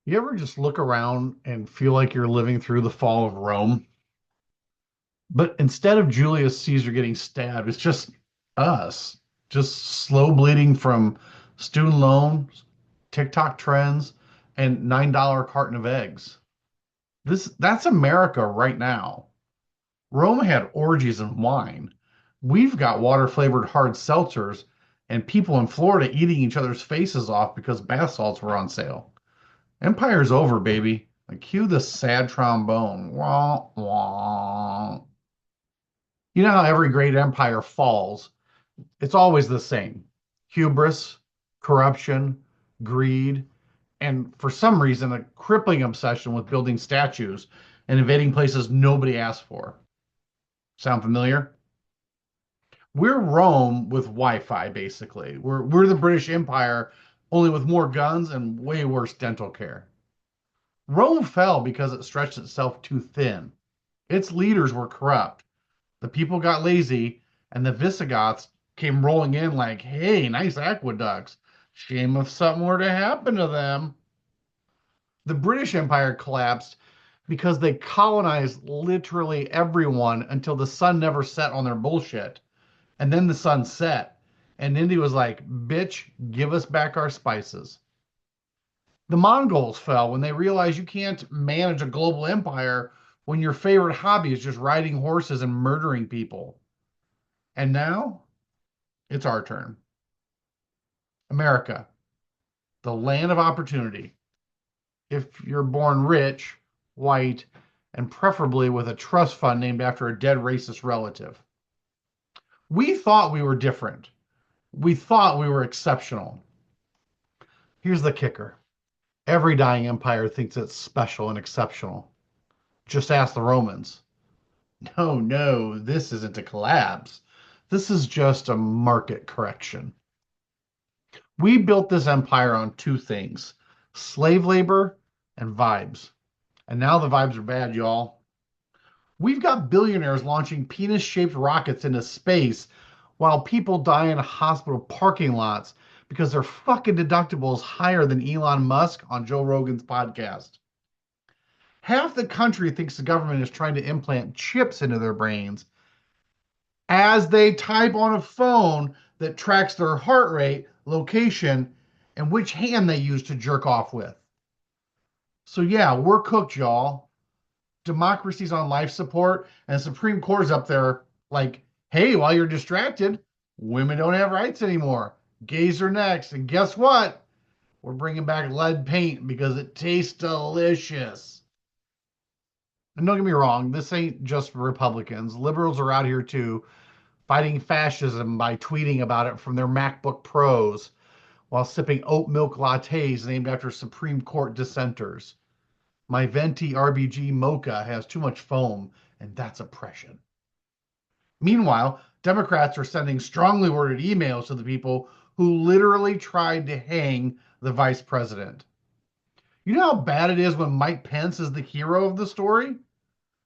You ever just look around and feel like you're living through the fall of Rome? But instead of Julius Caesar getting stabbed, it's just us, just slow bleeding from student loans, TikTok trends, and $9 carton of eggs. That's America right now. Rome had orgies and wine. We've got water flavored hard seltzers and people in Florida eating each other's faces off because bath salts were on sale. Empire's over, baby. Like, cue the sad trombone. Wah, wah. You know how every great empire falls? It's always the same: hubris, corruption, greed, and for some reason, a crippling obsession with building statues and invading places nobody asked for. Sound familiar? We're Rome with Wi-Fi, basically. We're the British Empire, only with more guns and way worse dental care. Rome fell because it stretched itself too thin. Its leaders were corrupt. The people got lazy, and the Visigoths came rolling in like, hey, nice aqueducts. Shame if something were to happen to them. The British Empire collapsed because they colonized literally everyone until the sun never set on their bullshit. And then the sun set, and India was like, bitch, give us back our spices. The Mongols fell when they realized you can't manage a global empire when your favorite hobby is just riding horses and murdering people. And now it's our turn. America, the land of opportunity. If you're born rich, white, and preferably with a trust fund named after a dead racist relative. We thought we were different. We thought we were exceptional. Here's the kicker: every dying empire thinks it's special and exceptional. Just ask the Romans. No, no, this isn't a collapse. This is just a market correction. We built this empire on two things: slave labor and vibes. And now the vibes are bad, y'all. We've got billionaires launching penis shaped rockets into space while people die in hospital parking lots because their fucking deductible is higher than Elon Musk on Joe Rogan's podcast. Half the country thinks the government is trying to implant chips into their brains as they type on a phone that tracks their heart rate, location, and which hand they use to jerk off with. So, yeah, we're cooked, y'all. Democracy's on life support, and the Supreme Court's up there like, hey, while you're distracted, women don't have rights anymore. Gays are next. And guess what? We're bringing back lead paint because it tastes delicious. And don't get me wrong, this ain't just for Republicans. Liberals are out here too, fighting fascism by tweeting about it from their MacBook Pros while sipping oat milk lattes named after Supreme Court dissenters. My venti RBG mocha has too much foam, and that's oppression. Meanwhile, Democrats are sending strongly worded emails to the people who literally tried to hang the vice president. You know how bad it is when Mike Pence is the hero of the story?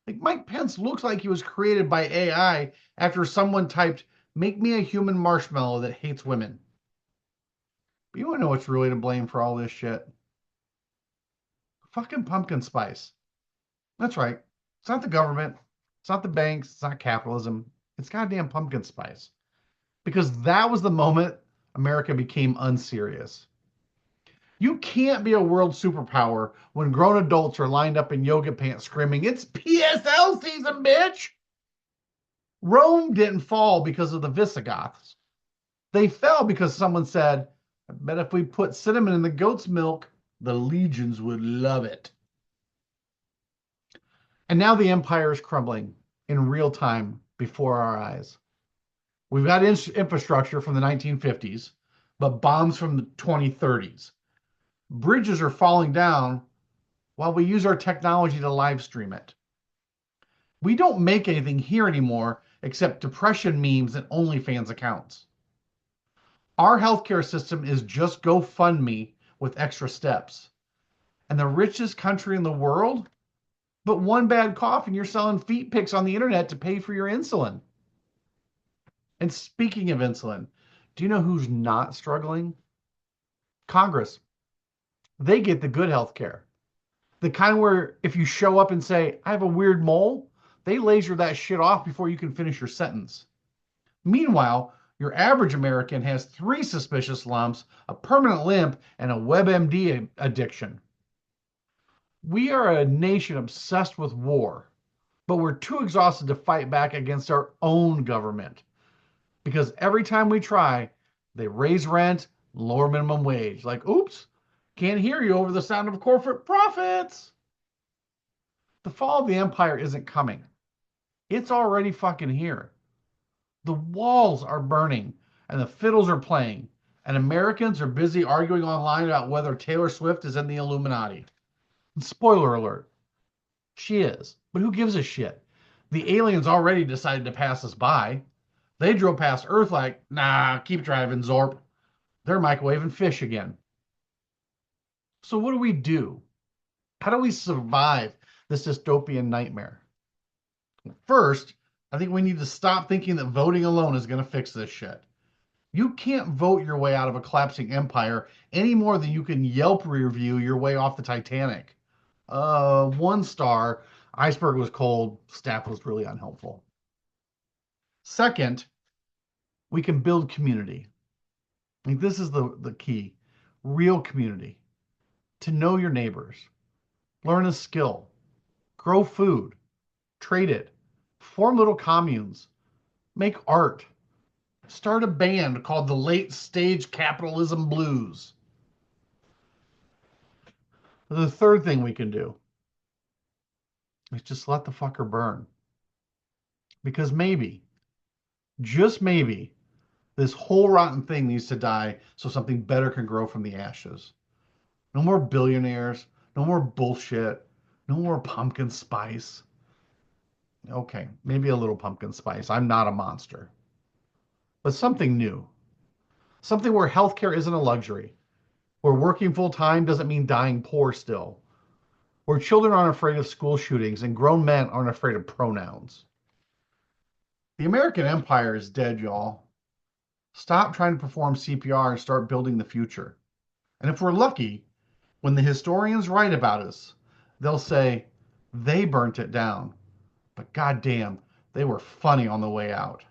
Like, Mike Pence looks like he was created by AI after someone typed, make me a human marshmallow that hates women. But you want to know what's really to blame for all this shit? Fucking pumpkin spice. That's right. It's not the government. It's not the banks. It's not capitalism. It's goddamn pumpkin spice. Because that was the moment America became unserious. You can't be a world superpower when grown adults are lined up in yoga pants screaming, it's PSL season, bitch! Rome didn't fall because of the Visigoths. They fell because someone said, I bet if we put cinnamon in the goat's milk, the legions would love it. And now the empire is crumbling in real time before our eyes. We've got infrastructure from the 1950s, but bombs from the 2030s. Bridges are falling down while we use our technology to live stream it. We don't make anything here anymore except depression memes and OnlyFans accounts. Our healthcare system is just GoFundMe with extra steps. And the richest country in the world? But one bad cough and you're selling feet pics on the internet to pay for your insulin. And speaking of insulin, do you know who's not struggling? Congress. They get the good health care. The kind where if you show up and say, I have a weird mole, they laser that shit off before you can finish your sentence. Meanwhile, your average American has 3 suspicious lumps, a permanent limp, and a WebMD addiction. We are a nation obsessed with war, but we're too exhausted to fight back against our own government because every time we try, they raise rent, lower minimum wage. Like, oops, can't hear you over the sound of corporate profits. The fall of the empire isn't coming. It's already fucking here. The walls are burning and the fiddles are playing, and Americans are busy arguing online about whether Taylor Swift is in the Illuminati. And spoiler alert, she is. But who gives a shit? The aliens already decided to pass us by. They drove past Earth like, nah, keep driving, Zorp. They're microwaving fish again. So what do we do? How do we survive this dystopian nightmare? First, I think we need to stop thinking that voting alone is going to fix this shit. You can't vote your way out of a collapsing empire any more than you can Yelp review your way off the Titanic. 1 star, iceberg was cold, staff was really unhelpful. Second, we can build community. I think this is the key. Real community. To know your neighbors, learn a skill, grow food, trade it, form little communes, make art, start a band called the Late Stage Capitalism Blues. The third thing we can do is just let the fucker burn. Because maybe, just maybe, this whole rotten thing needs to die so something better can grow from the ashes. No more billionaires, no more bullshit, no more pumpkin spice. Okay, maybe a little pumpkin spice. I'm not a monster. But something new. Something where healthcare isn't a luxury, where working full time doesn't mean dying poor still, where children aren't afraid of school shootings and grown men aren't afraid of pronouns. The American empire is dead, y'all. Stop trying to perform CPR and start building the future. And if we're lucky, when the historians write about us, they'll say they burnt it down. But goddamn, they were funny on the way out.